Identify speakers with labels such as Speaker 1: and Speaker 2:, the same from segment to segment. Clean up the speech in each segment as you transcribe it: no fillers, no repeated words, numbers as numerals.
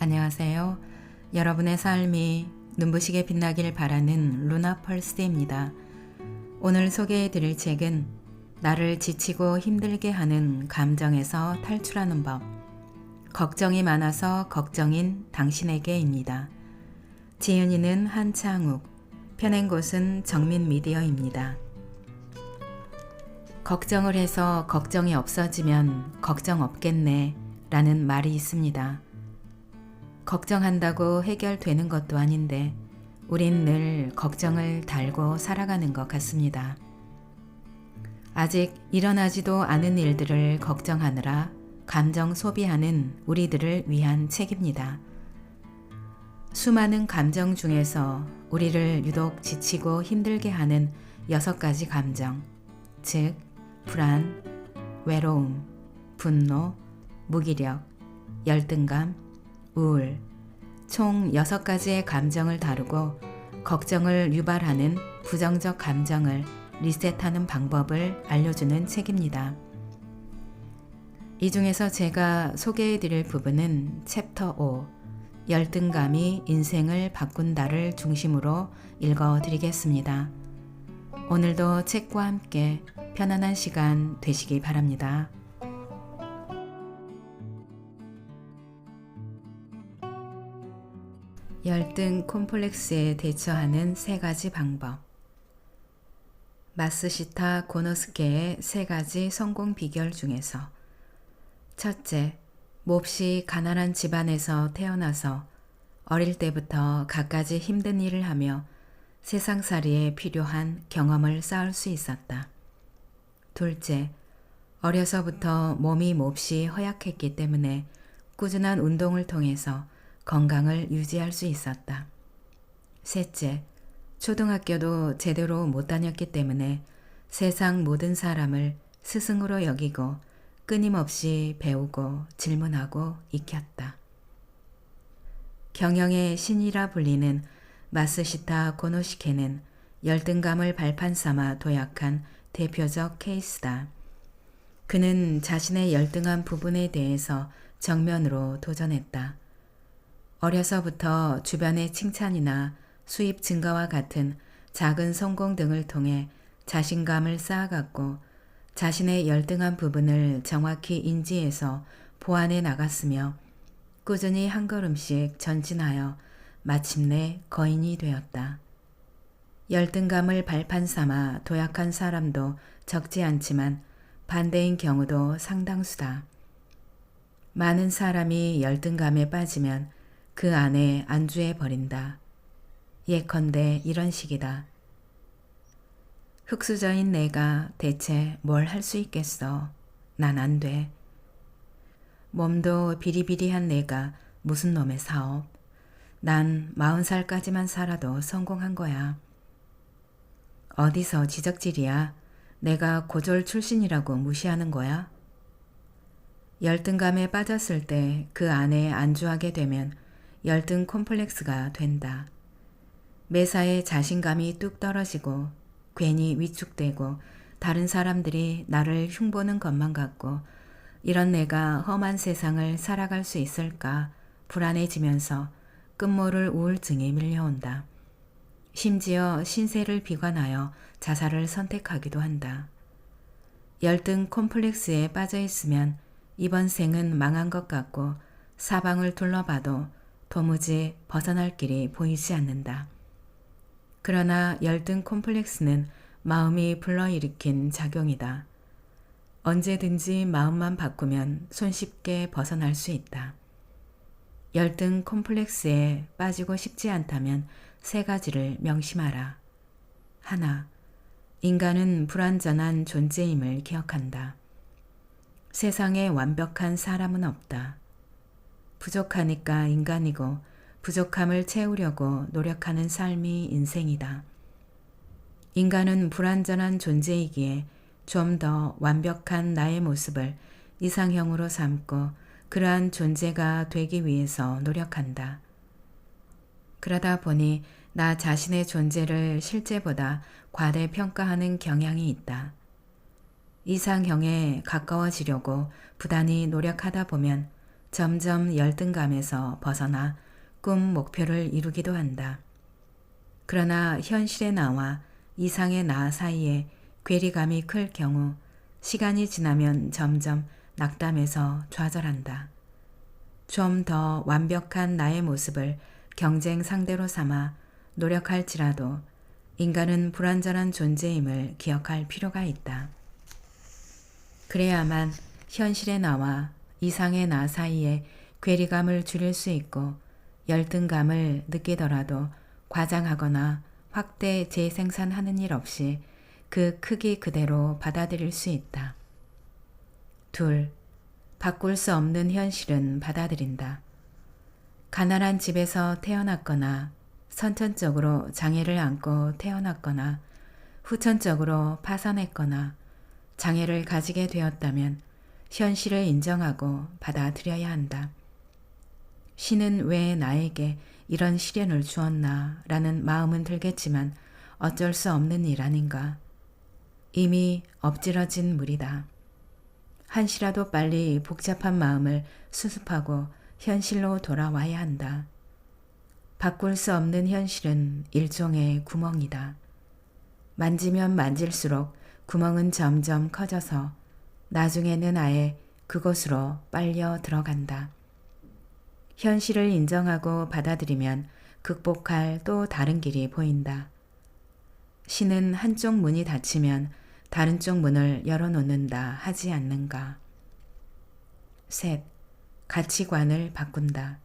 Speaker 1: 안녕하세요. 여러분의 삶이 눈부시게 빛나길 바라는 루나 펄스입니다. 오늘 소개해 드릴 책은 나를 지치고 힘들게 하는 감정에서 탈출하는 법. 걱정이 많아서 걱정인 당신에게입니다. 지은이는 한창욱, 펴낸 곳은 정민미디어입니다. 걱정을 해서 걱정이 없어지면 걱정 없겠네 라는 말이 있습니다. 걱정한다고 해결되는 것도 아닌데 우린 늘 걱정을 달고 살아가는 것 같습니다. 아직 일어나지도 않은 일들을 걱정하느라 감정 소비하는 우리들을 위한 책입니다. 수많은 감정 중에서 우리를 유독 지치고 힘들게 하는 6가지 감정, 즉 불안, 외로움, 분노, 무기력, 열등감, 우울, 총 6가지의 감정을 다루고 걱정을 유발하는 부정적 감정을 리셋하는 방법을 알려주는 책입니다. 이 중에서 제가 소개해 드릴 부분은 챕터 5, 열등감이 인생을 바꾼다를 중심으로 읽어 드리겠습니다. 오늘도 책과 함께 편안한 시간 되시기 바랍니다. 열등 콤플렉스에 대처하는 3가지 방법. 마쓰시타 고노스케의 3가지 성공 비결 중에서 첫째, 몹시 가난한 집안에서 태어나서 어릴 때부터 갖가지 힘든 일을 하며 세상살이에 필요한 경험을 쌓을 수 있었다. 둘째, 어려서부터 몸이 몹시 허약했기 때문에 꾸준한 운동을 통해서 건강을 유지할 수 있었다. 셋째, 초등학교도 제대로 못 다녔기 때문에 세상 모든 사람을 스승으로 여기고 끊임없이 배우고 질문하고 익혔다. 경영의 신이라 불리는 마쓰시타 고노시케는 열등감을 발판 삼아 도약한 대표적 케이스다. 그는 자신의 열등한 부분에 대해서 정면으로 도전했다. 어려서부터 주변의 칭찬이나 수입 증가와 같은 작은 성공 등을 통해 자신감을 쌓아갔고 자신의 열등한 부분을 정확히 인지해서 보완해 나갔으며 꾸준히 한 걸음씩 전진하여 마침내 거인이 되었다. 열등감을 발판 삼아 도약한 사람도 적지 않지만 반대인 경우도 상당수다. 많은 사람이 열등감에 빠지면 그 안에 안주해 버린다. 예컨대 이런 식이다. 흙수저인 내가 대체 뭘 할 수 있겠어. 난 안 돼. 몸도 비리비리한 내가 무슨 놈의 사업. 난 40살까지만 살아도 성공한 거야. 어디서 지적질이야. 내가 고졸 출신이라고 무시하는 거야. 열등감에 빠졌을 때 그 안에 안주하게 되면 열등 콤플렉스가 된다. 매사에 자신감이 뚝 떨어지고 괜히 위축되고 다른 사람들이 나를 흉보는 것만 같고 이런 내가 험한 세상을 살아갈 수 있을까 불안해지면서 끝모를 우울증에 밀려온다. 심지어 신세를 비관하여 자살을 선택하기도 한다. 열등 콤플렉스에 빠져 있으면 이번 생은 망한 것 같고 사방을 둘러봐도 도무지 벗어날 길이 보이지 않는다. 그러나 열등 콤플렉스는 마음이 불러일으킨 작용이다. 언제든지 마음만 바꾸면 손쉽게 벗어날 수 있다. 열등 콤플렉스에 빠지고 싶지 않다면 3가지를 명심하라. 하나, 인간은 불완전한 존재임을 기억한다. 세상에 완벽한 사람은 없다. 부족하니까 인간이고 부족함을 채우려고 노력하는 삶이 인생이다. 인간은 불완전한 존재이기에 좀 더 완벽한 나의 모습을 이상형으로 삼고 그러한 존재가 되기 위해서 노력한다. 그러다 보니 나 자신의 존재를 실제보다 과대평가하는 경향이 있다. 이상형에 가까워지려고 부단히 노력하다 보면 점점 열등감에서 벗어나 꿈 목표를 이루기도 한다. 그러나 현실의 나와 이상의 나 사이에 괴리감이 클 경우 시간이 지나면 점점 낙담해서 좌절한다. 좀 더 완벽한 나의 모습을 경쟁 상대로 삼아 노력할지라도 인간은 불완전한 존재임을 기억할 필요가 있다. 그래야만 현실의 나와 이상의 나 사이에 괴리감을 줄일 수 있고 열등감을 느끼더라도 과장하거나 확대 재생산하는 일 없이 그 크기 그대로 받아들일 수 있다. 둘, 바꿀 수 없는 현실은 받아들인다. 가난한 집에서 태어났거나 선천적으로 장애를 안고 태어났거나 후천적으로 파산했거나 장애를 가지게 되었다면 현실을 인정하고 받아들여야 한다. 신은 왜 나에게 이런 시련을 주었나 라는 마음은 들겠지만 어쩔 수 없는 일 아닌가. 이미 엎질러진 물이다. 한시라도 빨리 복잡한 마음을 수습하고 현실로 돌아와야 한다. 바꿀 수 없는 현실은 일종의 구멍이다. 만지면 만질수록 구멍은 점점 커져서 나중에는 아예 그곳으로 빨려 들어간다. 현실을 인정하고 받아들이면 극복할 또 다른 길이 보인다. 신은 한쪽 문이 닫히면 다른 쪽 문을 열어놓는다 하지 않는가. 셋, 가치관을 바꾼다.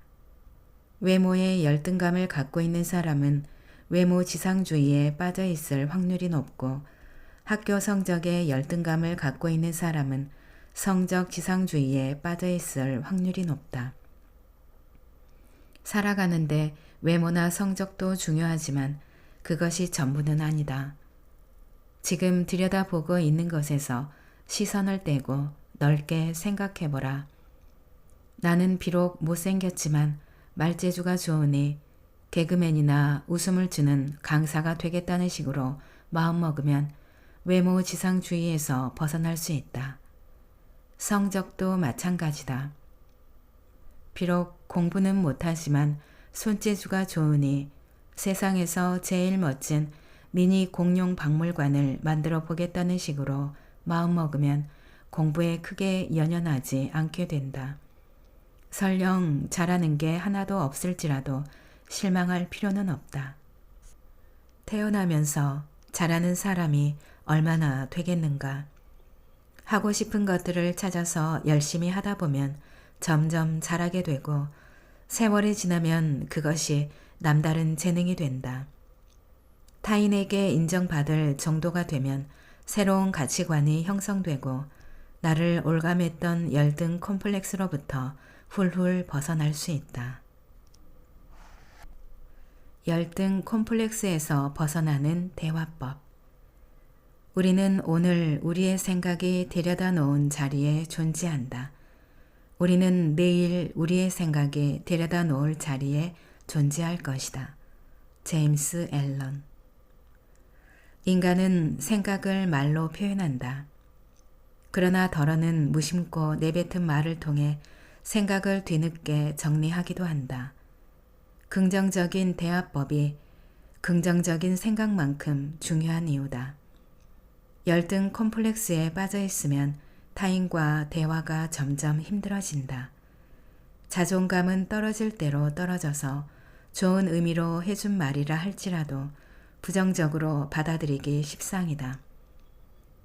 Speaker 1: 외모에 열등감을 갖고 있는 사람은 외모 지상주의에 빠져 있을 확률이 높고 학교 성적에 열등감을 갖고 있는 사람은 성적 지상주의에 빠져 있을 확률이 높다. 살아가는데 외모나 성적도 중요하지만 그것이 전부는 아니다. 지금 들여다보고 있는 것에서 시선을 떼고 넓게 생각해보라. 나는 비록 못생겼지만 말재주가 좋으니 개그맨이나 웃음을 주는 강사가 되겠다는 식으로 마음먹으면 외모 지상주의에서 벗어날 수 있다. 성적도 마찬가지다. 비록 공부는 못하지만 손재주가 좋으니 세상에서 제일 멋진 미니 공룡 박물관을 만들어 보겠다는 식으로 마음먹으면 공부에 크게 연연하지 않게 된다. 설령 잘하는 게 하나도 없을지라도 실망할 필요는 없다. 태어나면서 잘하는 사람이 얼마나 되겠는가. 하고 싶은 것들을 찾아서 열심히 하다 보면 점점 잘하게 되고 세월이 지나면 그것이 남다른 재능이 된다. 타인에게 인정받을 정도가 되면 새로운 가치관이 형성되고 나를 올감했던 열등 콤플렉스로부터 훌훌 벗어날 수 있다. 열등 콤플렉스에서 벗어나는 대화법. 우리는 오늘 우리의 생각이 데려다 놓은 자리에 존재한다. 우리는 내일 우리의 생각이 데려다 놓을 자리에 존재할 것이다. 제임스 앨런. 인간은 생각을 말로 표현한다. 그러나 덜어는 무심코 내뱉은 말을 통해 생각을 뒤늦게 정리하기도 한다. 긍정적인 대화법이 긍정적인 생각만큼 중요한 이유다. 열등 콤플렉스에 빠져 있으면 타인과 대화가 점점 힘들어진다. 자존감은 떨어질 대로 떨어져서 좋은 의미로 해준 말이라 할지라도 부정적으로 받아들이기 십상이다.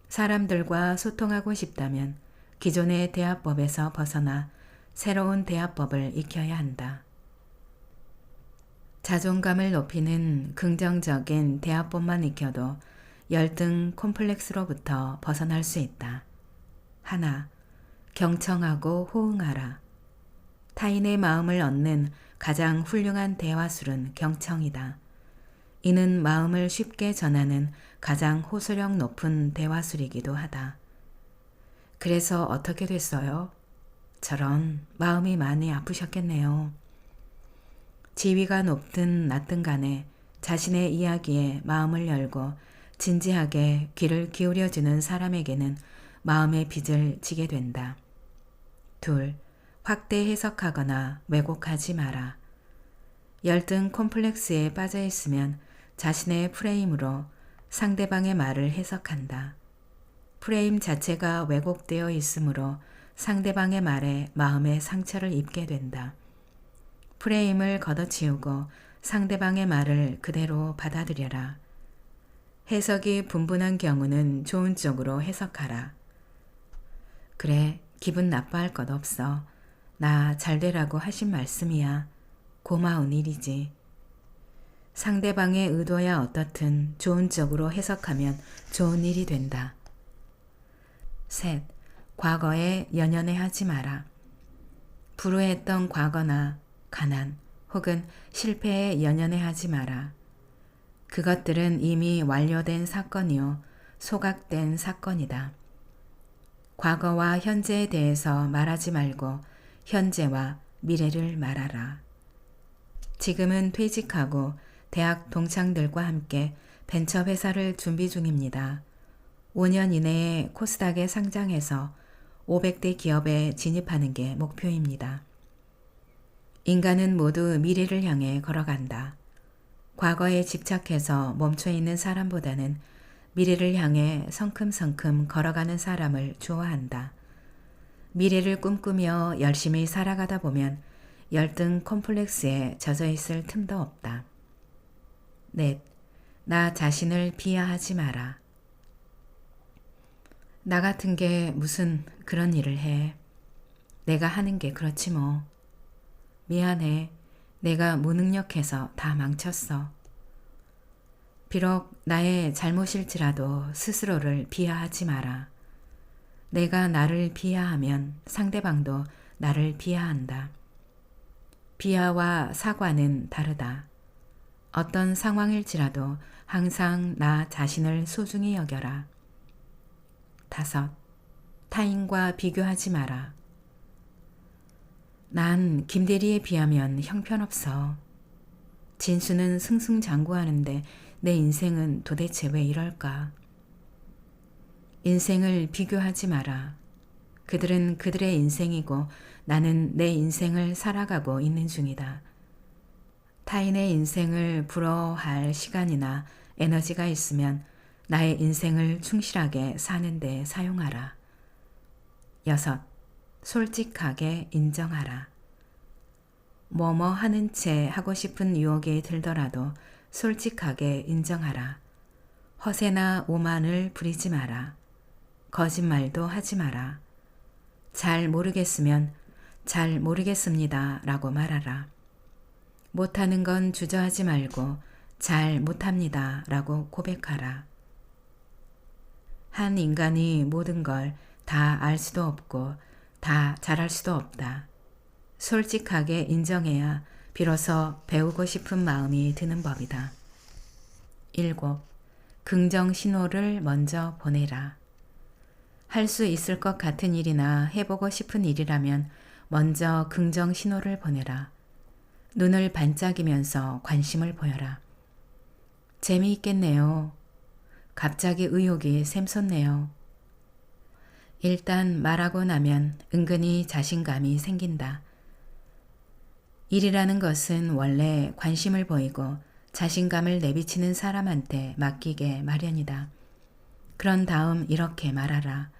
Speaker 1: 사람들과 소통하고 싶다면 기존의 대화법에서 벗어나 새로운 대화법을 익혀야 한다. 자존감을 높이는 긍정적인 대화법만 익혀도 열등 콤플렉스로부터 벗어날 수 있다. 하나, 경청하고 호응하라. 타인의 마음을 얻는 가장 훌륭한 대화술은 경청이다. 이는 마음을 쉽게 전하는 가장 호소력 높은 대화술이기도 하다. 그래서 어떻게 됐어요? 저런 마음이 많이 아프셨겠네요. 지위가 높든 낮든 간에 자신의 이야기에 마음을 열고 진지하게 귀를 기울여주는 사람에게는 마음의 빚을 지게 된다. 둘, 확대 해석하거나 왜곡하지 마라. 열등 콤플렉스에 빠져 있으면 자신의 프레임으로 상대방의 말을 해석한다. 프레임 자체가 왜곡되어 있으므로 상대방의 말에 마음의 상처를 입게 된다. 프레임을 걷어치우고 상대방의 말을 그대로 받아들여라. 해석이 분분한 경우는 좋은 쪽으로 해석하라. 그래, 기분 나빠할 것 없어. 나 잘되라고 하신 말씀이야. 고마운 일이지. 상대방의 의도야 어떻든 좋은 쪽으로 해석하면 좋은 일이 된다. 셋, 과거에 연연해하지 마라. 불우했던 과거나 가난 혹은 실패에 연연해하지 마라. 그것들은 이미 완료된 사건이요, 소각된 사건이다. 과거와 현재에 대해서 말하지 말고 현재와 미래를 말하라. 지금은 퇴직하고 대학 동창들과 함께 벤처회사를 준비 중입니다. 5년 이내에 코스닥에 상장해서 500대 기업에 진입하는 게 목표입니다. 인간은 모두 미래를 향해 걸어간다. 과거에 집착해서 멈춰있는 사람보다는 미래를 향해 성큼성큼 걸어가는 사람을 좋아한다. 미래를 꿈꾸며 열심히 살아가다 보면 열등 콤플렉스에 젖어 있을 틈도 없다. 넷, 나 자신을 비하하지 마라. 나 같은 게 무슨 그런 일을 해. 내가 하는 게 그렇지 뭐. 미안해. 내가 무능력해서 다 망쳤어. 비록 나의 잘못일지라도 스스로를 비하하지 마라. 내가 나를 비하하면 상대방도 나를 비하한다. 비하와 사과는 다르다. 어떤 상황일지라도 항상 나 자신을 소중히 여겨라. 5. 타인과 비교하지 마라. 난 김대리에 비하면 형편없어. 진수는 승승장구하는데 내 인생은 도대체 왜 이럴까? 인생을 비교하지 마라. 그들은 그들의 인생이고 나는 내 인생을 살아가고 있는 중이다. 타인의 인생을 부러워할 시간이나 에너지가 있으면 나의 인생을 충실하게 사는 데 사용하라. 6. 솔직하게 인정하라. 뭐뭐 하는 채 하고 싶은 유혹이 들더라도 솔직하게 인정하라. 허세나 오만을 부리지 마라. 거짓말도 하지 마라. 잘 모르겠으면 잘 모르겠습니다 라고 말하라. 못하는 건 주저하지 말고 잘 못합니다 라고 고백하라. 한 인간이 모든 걸 다 알 수도 없고 다 잘할 수도 없다. 솔직하게 인정해야 비로소 배우고 싶은 마음이 드는 법이다. 7. 긍정 신호를 먼저 보내라. 할 수 있을 것 같은 일이나 해보고 싶은 일이라면 먼저 긍정 신호를 보내라. 눈을 반짝이면서 관심을 보여라. 재미있겠네요. 갑자기 의욕이 샘솟네요. 일단 말하고 나면 은근히 자신감이 생긴다. 일이라는 것은 원래 관심을 보이고 자신감을 내비치는 사람한테 맡기게 마련이다. 그런 다음 이렇게 말하라.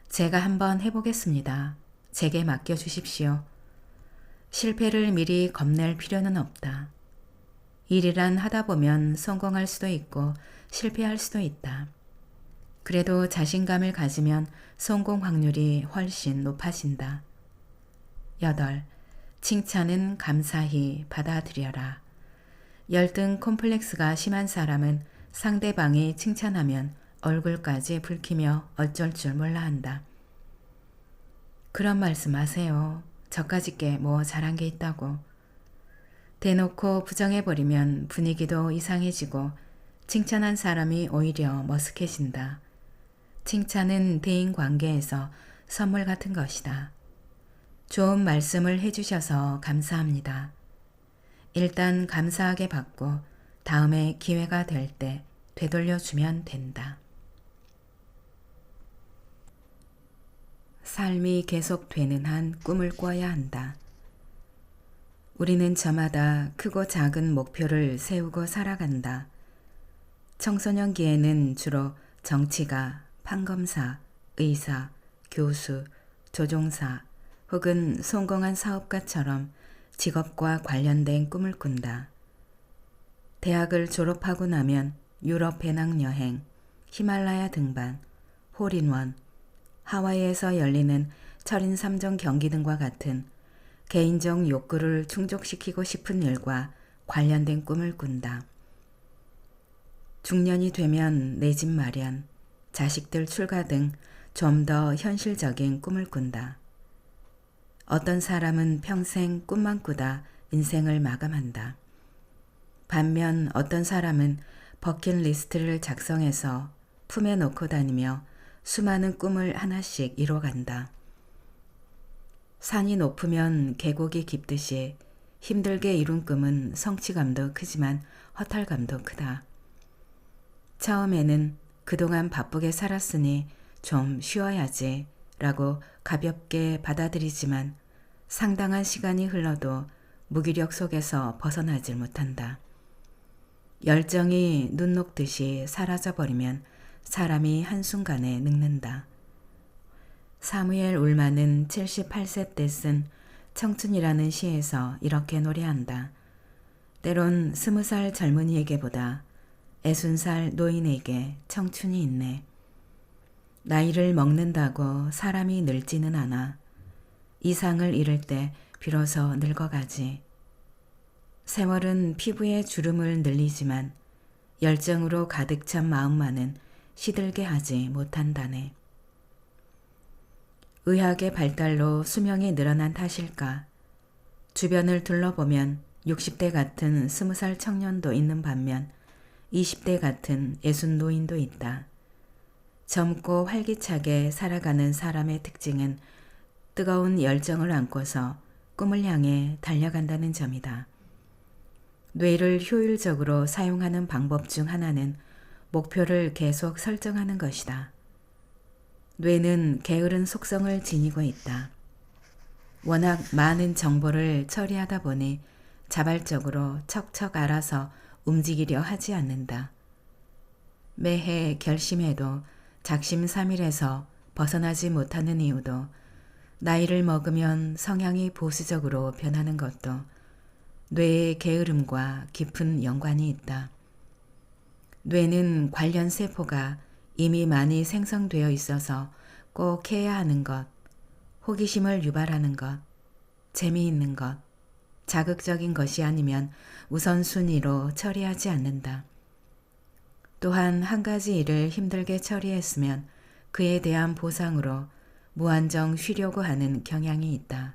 Speaker 1: 제가 한번 해보겠습니다. 제게 맡겨주십시오. 실패를 미리 겁낼 필요는 없다. 일이란 하다 보면 성공할 수도 있고 실패할 수도 있다. 그래도 자신감을 가지면 성공 확률이 훨씬 높아진다. 8. 칭찬은 감사히 받아들여라. 열등 콤플렉스가 심한 사람은 상대방이 칭찬하면 얼굴까지 붉히며 어쩔 줄 몰라 한다. 그런 말씀 하세요. 저까짓 게 뭐 잘한 게 있다고. 대놓고 부정해버리면 분위기도 이상해지고 칭찬한 사람이 오히려 머쓱해진다. 칭찬은 대인관계에서 선물 같은 것이다. 좋은 말씀을 해주셔서 감사합니다. 일단 감사하게 받고 다음에 기회가 될 때 되돌려주면 된다. 삶이 계속되는 한 꿈을 꿔야 한다. 우리는 저마다 크고 작은 목표를 세우고 살아간다. 청소년기에는 주로 정치가, 판검사, 의사, 교수, 조종사 혹은 성공한 사업가처럼 직업과 관련된 꿈을 꾼다. 대학을 졸업하고 나면 유럽 배낭여행, 히말라야 등반, 홀인원, 하와이에서 열리는 철인 3종 경기 등과 같은 개인적 욕구를 충족시키고 싶은 일과 관련된 꿈을 꾼다. 중년이 되면 내 집 마련, 자식들 출가 등 좀 더 현실적인 꿈을 꾼다. 어떤 사람은 평생 꿈만 꾸다 인생을 마감한다. 반면 어떤 사람은 버킷리스트를 작성해서 품에 놓고 다니며 수많은 꿈을 하나씩 이뤄간다. 산이 높으면 계곡이 깊듯이 힘들게 이룬 꿈은 성취감도 크지만 허탈감도 크다. 처음에는 그동안 바쁘게 살았으니 좀 쉬어야지 라고 가볍게 받아들이지만 상당한 시간이 흘러도 무기력 속에서 벗어나질 못한다. 열정이 눈 녹듯이 사라져버리면 사람이 한순간에 늙는다. 사무엘 울만은 78세 때 쓴 청춘이라는 시에서 이렇게 노래한다. 때론 20살 젊은이에게보다 60살 노인에게 청춘이 있네. 나이를 먹는다고 사람이 늙지는 않아. 이상을 잃을 때 비로소 늙어가지. 세월은 피부의 주름을 늘리지만 열정으로 가득 찬 마음만은 시들게 하지 못한다네. 의학의 발달로 수명이 늘어난 탓일까? 주변을 둘러보면 60대 같은 20살 청년도 있는 반면 20대 같은 60 노인도 있다. 젊고 활기차게 살아가는 사람의 특징은 뜨거운 열정을 안고서 꿈을 향해 달려간다는 점이다. 뇌를 효율적으로 사용하는 방법 중 하나는 목표를 계속 설정하는 것이다. 뇌는 게으른 속성을 지니고 있다. 워낙 많은 정보를 처리하다 보니 자발적으로 척척 알아서 움직이려 하지 않는다. 매해 결심해도 작심삼일에서 벗어나지 못하는 이유도 나이를 먹으면 성향이 보수적으로 변하는 것도 뇌의 게으름과 깊은 연관이 있다. 뇌는 관련 세포가 이미 많이 생성되어 있어서 꼭 해야 하는 것, 호기심을 유발하는 것, 재미있는 것, 자극적인 것이 아니면 우선순위로 처리하지 않는다. 또한 한 가지 일을 힘들게 처리했으면 그에 대한 보상으로 무한정 쉬려고 하는 경향이 있다.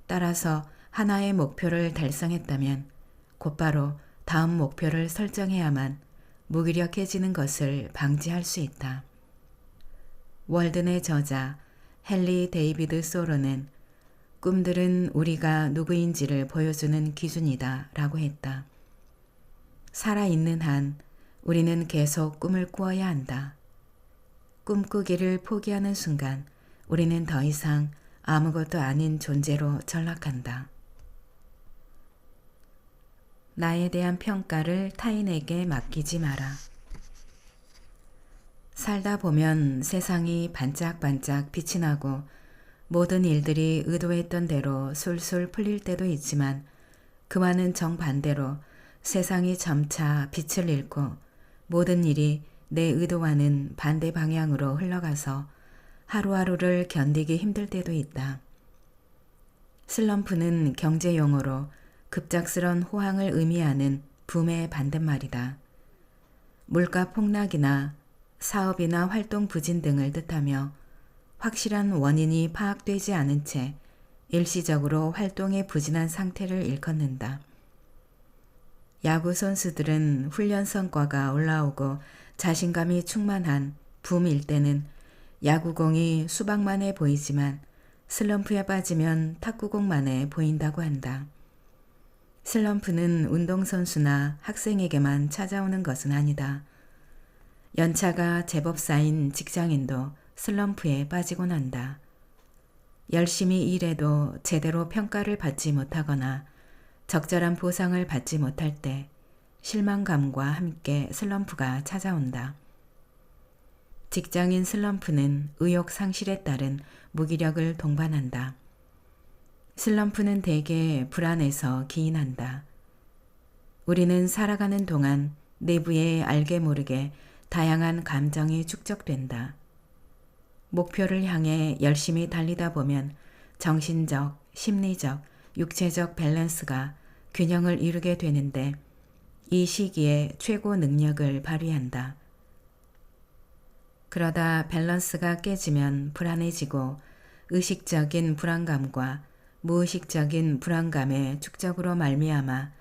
Speaker 1: 따라서 하나의 목표를 달성했다면 곧바로 다음 목표를 설정해야만 무기력해지는 것을 방지할 수 있다. 월든의 저자 헨리 데이비드 소로는 꿈들은 우리가 누구인지를 보여주는 기준이다 라고 했다. 살아있는 한 우리는 계속 꿈을 꾸어야 한다. 꿈꾸기를 포기하는 순간 우리는 더 이상 아무것도 아닌 존재로 전락한다. 나에 대한 평가를 타인에게 맡기지 마라. 살다 보면 세상이 반짝반짝 빛이 나고 모든 일들이 의도했던 대로 술술 풀릴 때도 있지만 그와는 정반대로 세상이 점차 빛을 잃고 모든 일이 내 의도와는 반대 방향으로 흘러가서 하루하루를 견디기 힘들 때도 있다. 슬럼프는 경제 용어로 급작스런 호황을 의미하는 붐의 반대말이다. 물가 폭락이나 사업이나 활동 부진 등을 뜻하며 확실한 원인이 파악되지 않은 채 일시적으로 활동에 부진한 상태를 일컫는다. 야구 선수들은 훈련 성과가 올라오고 자신감이 충만한 붐일 때는 야구공이 수박만해 보이지만 슬럼프에 빠지면 탁구공만해 보인다고 한다. 슬럼프는 운동선수나 학생에게만 찾아오는 것은 아니다. 연차가 제법 쌓인 직장인도 슬럼프에 빠지곤 한다. 열심히 일해도 제대로 평가를 받지 못하거나 적절한 보상을 받지 못할 때 실망감과 함께 슬럼프가 찾아온다. 직장인 슬럼프는 의욕 상실에 따른 무기력을 동반한다. 슬럼프는 대개 불안에서 기인한다. 우리는 살아가는 동안 내부에 알게 모르게 다양한 감정이 축적된다. 목표를 향해 열심히 달리다 보면 정신적, 심리적, 육체적 밸런스가 균형을 이루게 되는데 이 시기에 최고 능력을 발휘한다. 그러다 밸런스가 깨지면 불안해지고 의식적인 불안감과 무의식적인 불안감의 축적으로 말미암아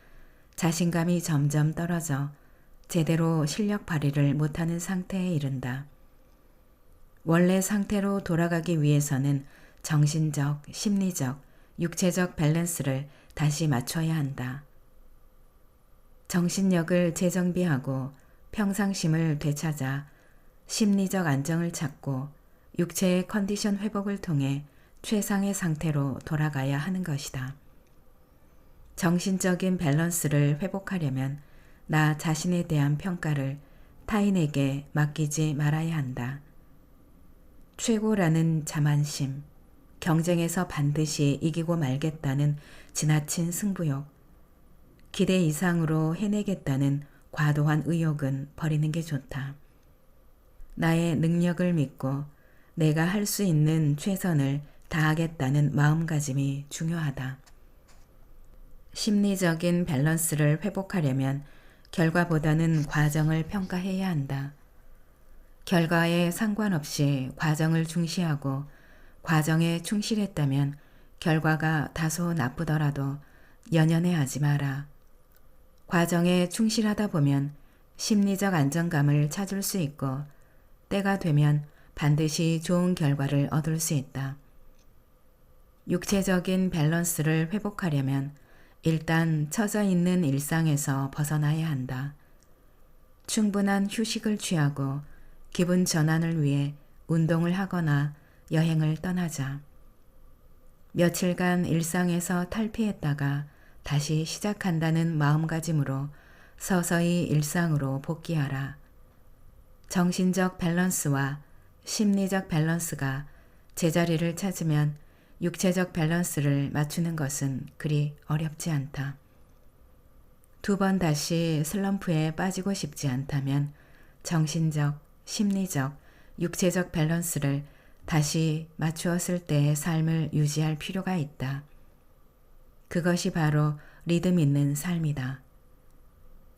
Speaker 1: 자신감이 점점 떨어져 제대로 실력 발휘를 못하는 상태에 이른다. 원래 상태로 돌아가기 위해서는 정신적, 심리적, 육체적 밸런스를 다시 맞춰야 한다. 정신력을 재정비하고 평상심을 되찾아 심리적 안정을 찾고 육체의 컨디션 회복을 통해 최상의 상태로 돌아가야 하는 것이다. 정신적인 밸런스를 회복하려면 나 자신에 대한 평가를 타인에게 맡기지 말아야 한다. 최고라는 자만심, 경쟁에서 반드시 이기고 말겠다는 지나친 승부욕, 기대 이상으로 해내겠다는 과도한 의욕은 버리는 게 좋다. 나의 능력을 믿고 내가 할 수 있는 최선을 다하겠다는 마음가짐이 중요하다. 심리적인 밸런스를 회복하려면 결과보다는 과정을 평가해야 한다. 결과에 상관없이 과정을 중시하고 과정에 충실했다면 결과가 다소 나쁘더라도 연연해하지 마라. 과정에 충실하다 보면 심리적 안정감을 찾을 수 있고 때가 되면 반드시 좋은 결과를 얻을 수 있다. 육체적인 밸런스를 회복하려면 일단 처져 있는 일상에서 벗어나야 한다. 충분한 휴식을 취하고 기분 전환을 위해 운동을 하거나 여행을 떠나자. 며칠간 일상에서 탈피했다가 다시 시작한다는 마음가짐으로 서서히 일상으로 복귀하라. 정신적 밸런스와 심리적 밸런스가 제자리를 찾으면 육체적 밸런스를 맞추는 것은 그리 어렵지 않다. 2번 다시 슬럼프에 빠지고 싶지 않다면 정신적, 심리적, 육체적 밸런스를 다시 맞추었을 때의 삶을 유지할 필요가 있다. 그것이 바로 리듬 있는 삶이다.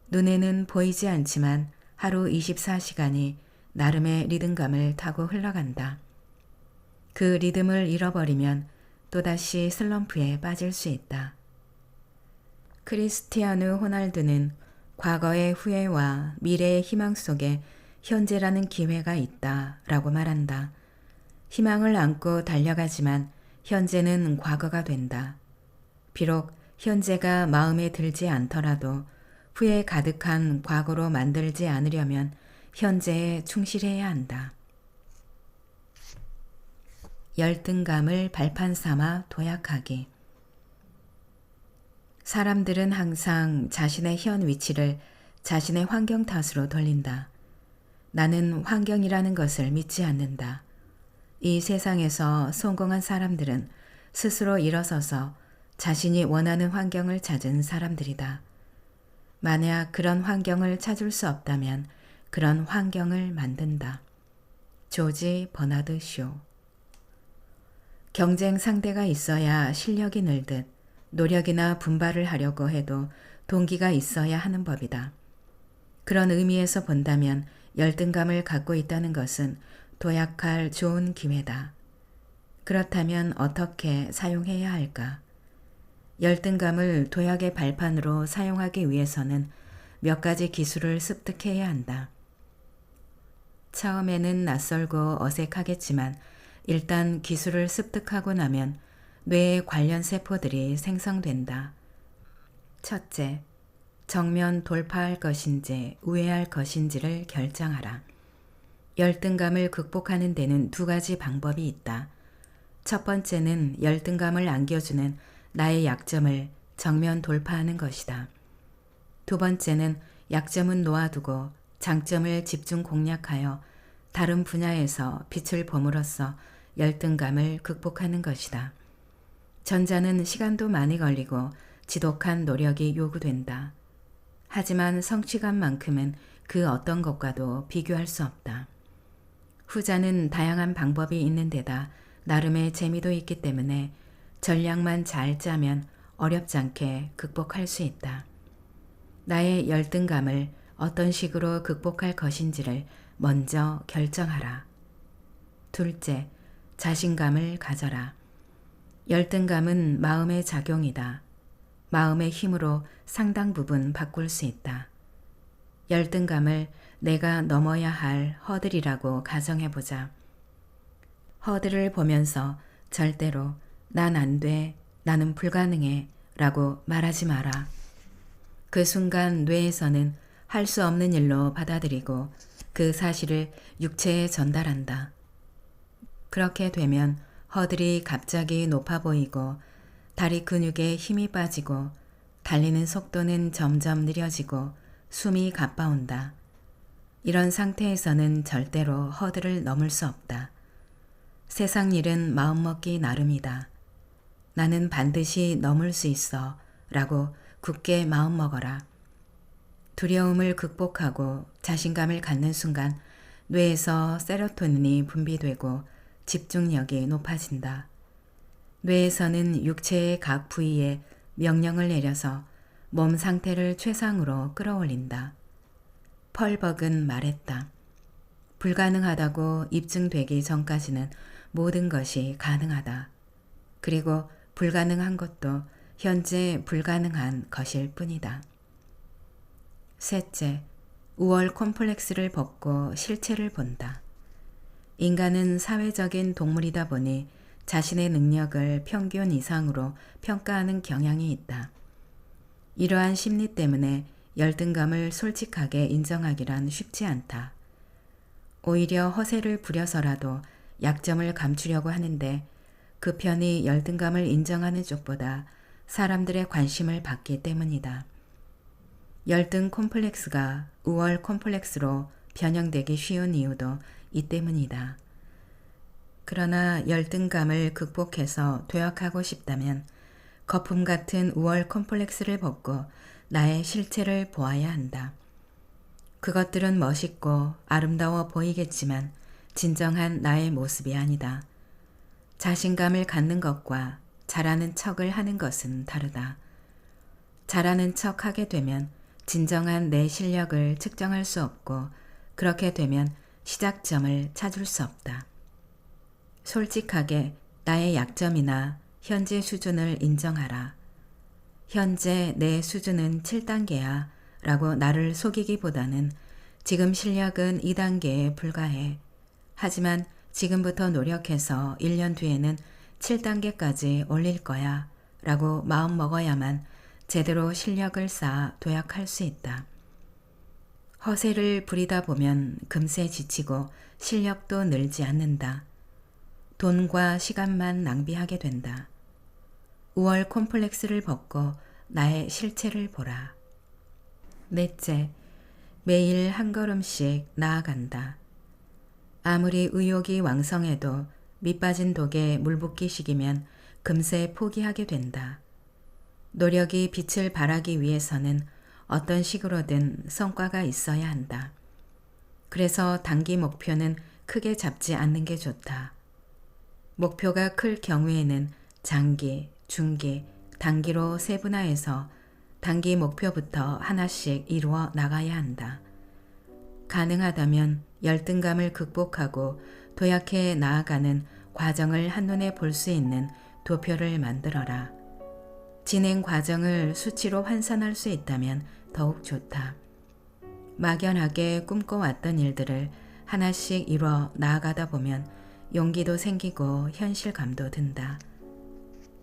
Speaker 1: 눈에는 보이지 않지만 하루 24시간이 나름의 리듬감을 타고 흘러간다. 그 리듬을 잃어버리면 또다시 슬럼프에 빠질 수 있다. 크리스티아누 호날두는 과거의 후회와 미래의 희망 속에 현재라는 기회가 있다 라고 말한다. 희망을 안고 달려가지만 현재는 과거가 된다. 비록 현재가 마음에 들지 않더라도 후회 가득한 과거로 만들지 않으려면 현재에 충실해야 한다. 열등감을 발판 삼아 도약하기. 사람들은 항상 자신의 현 위치를 자신의 환경 탓으로 돌린다. 나는 환경이라는 것을 믿지 않는다. 이 세상에서 성공한 사람들은 스스로 일어서서 자신이 원하는 환경을 찾은 사람들이다. 만약 그런 환경을 찾을 수 없다면 그런 환경을 만든다. 조지 버나드 쇼. 경쟁 상대가 있어야 실력이 늘듯 노력이나 분발을 하려고 해도 동기가 있어야 하는 법이다. 그런 의미에서 본다면 열등감을 갖고 있다는 것은 도약할 좋은 기회다. 그렇다면 어떻게 사용해야 할까? 열등감을 도약의 발판으로 사용하기 위해서는 몇 가지 기술을 습득해야 한다. 처음에는 낯설고 어색하겠지만 일단 기술을 습득하고 나면 뇌의 관련 세포들이 생성된다. 첫째, 정면 돌파할 것인지 우회할 것인지를 결정하라. 열등감을 극복하는 데는 두 가지 방법이 있다. 첫 번째는 열등감을 안겨주는 나의 약점을 정면 돌파하는 것이다. 두 번째는 약점은 놓아두고 장점을 집중 공략하여 다른 분야에서 빛을 범으로써 열등감을 극복하는 것이다. 전자는 시간도 많이 걸리고 지독한 노력이 요구된다. 하지만 성취감만큼은 그 어떤 것과도 비교할 수 없다. 후자는 다양한 방법이 있는 데다 나름의 재미도 있기 때문에 전략만 잘 짜면 어렵지 않게 극복할 수 있다. 나의 열등감을 어떤 식으로 극복할 것인지를 먼저 결정하라. 둘째, 자신감을 가져라. 열등감은 마음의 작용이다. 마음의 힘으로 상당 부분 바꿀 수 있다. 열등감을 내가 넘어야 할 허들이라고 가정해보자. 허들을 보면서 절대로 난 안 돼, 나는 불가능해 라고 말하지 마라. 그 순간 뇌에서는 할 수 없는 일로 받아들이고 그 사실을 육체에 전달한다. 그렇게 되면 허들이 갑자기 높아 보이고 다리 근육에 힘이 빠지고 달리는 속도는 점점 느려지고 숨이 가빠온다. 이런 상태에서는 절대로 허들을 넘을 수 없다. 세상 일은 마음먹기 나름이다. 나는 반드시 넘을 수 있어 라고 굳게 마음먹어라. 두려움을 극복하고 자신감을 갖는 순간 뇌에서 세로토닌이 분비되고 집중력이 높아진다. 뇌에서는 육체의 각 부위에 명령을 내려서 몸 상태를 최상으로 끌어올린다. 펄벅은 말했다. 불가능하다고 입증되기 전까지는 모든 것이 가능하다. 그리고 불가능한 것도 현재 불가능한 것일 뿐이다. 셋째, 우월 콤플렉스를 벗고 실체를 본다. 인간은 사회적인 동물이다 보니 자신의 능력을 평균 이상으로 평가하는 경향이 있다. 이러한 심리 때문에 열등감을 솔직하게 인정하기란 쉽지 않다. 오히려 허세를 부려서라도 약점을 감추려고 하는데 그 편이 열등감을 인정하는 쪽보다 사람들의 관심을 받기 때문이다. 열등 콤플렉스가 우월 콤플렉스로 변형되기 쉬운 이유도 이 때문이다. 그러나 열등감을 극복해서 도약하고 싶다면 거품 같은 우월 콤플렉스를 벗고 나의 실체를 보아야 한다. 그것들은 멋있고 아름다워 보이겠지만 진정한 나의 모습이 아니다. 자신감을 갖는 것과 잘하는 척을 하는 것은 다르다. 잘하는 척 하게 되면 진정한 내 실력을 측정할 수 없고 그렇게 되면 시작점을 찾을 수 없다. 솔직하게 나의 약점이나 현재 수준을 인정하라. 현재 내 수준은 7단계야 라고 나를 속이기보다는 지금 실력은 2단계에 불과해. 하지만 지금부터 노력해서 1년 뒤에는 7단계까지 올릴 거야 라고 마음 먹어야만 제대로 실력을 쌓아 도약할 수 있다. 허세를 부리다 보면 금세 지치고 실력도 늘지 않는다. 돈과 시간만 낭비하게 된다. 우월 콤플렉스를 벗고 나의 실체를 보라. 넷째, 매일 한 걸음씩 나아간다. 아무리 의욕이 왕성해도 밑빠진 독에 물 붓기 식이면 금세 포기하게 된다. 노력이 빛을 발하기 위해서는 어떤 식으로든 성과가 있어야 한다. 그래서 단기 목표는 크게 잡지 않는 게 좋다. 목표가 클 경우에는 장기, 중기, 단기로 세분화해서 단기 목표부터 하나씩 이루어 나가야 한다. 가능하다면 열등감을 극복하고 도약해 나아가는 과정을 한눈에 볼 수 있는 도표를 만들어라. 진행 과정을 수치로 환산할 수 있다면 더욱 좋다. 막연하게 꿈꿔왔던 일들을 하나씩 이루어 나아가다 보면 용기도 생기고 현실감도 든다.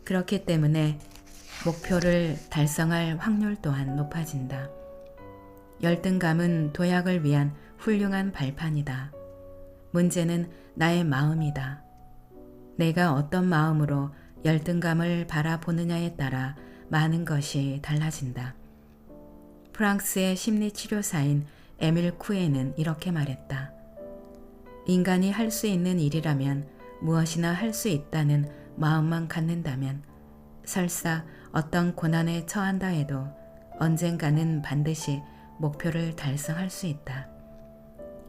Speaker 1: 그렇기 때문에 목표를 달성할 확률 또한 높아진다. 열등감은 도약을 위한 훌륭한 발판이다. 문제는 나의 마음이다. 내가 어떤 마음으로 열등감을 바라보느냐에 따라 많은 것이 달라진다. 프랑스의 심리치료사인 에밀 쿠에는 이렇게 말했다. 인간이 할 수 있는 일이라면 무엇이나 할 수 있다는 마음만 갖는다면 설사 어떤 고난에 처한다 해도 언젠가는 반드시 목표를 달성할 수 있다.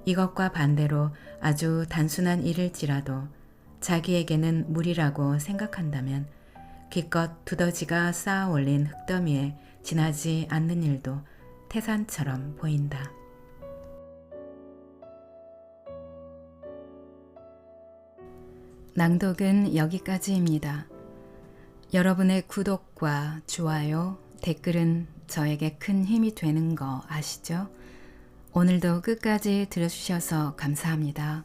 Speaker 1: 이것과 반대로 아주 단순한 일일지라도 자기에게는 무리라고 생각한다면 기껏 두더지가 쌓아 올린 흙더미에 지나지 않는 일도 태산처럼 보인다. 낭독은 여기까지입니다. 여러분의 구독과 좋아요, 댓글은 저에게 큰 힘이 되는 거 아시죠? 오늘도 끝까지 들어주셔서 감사합니다.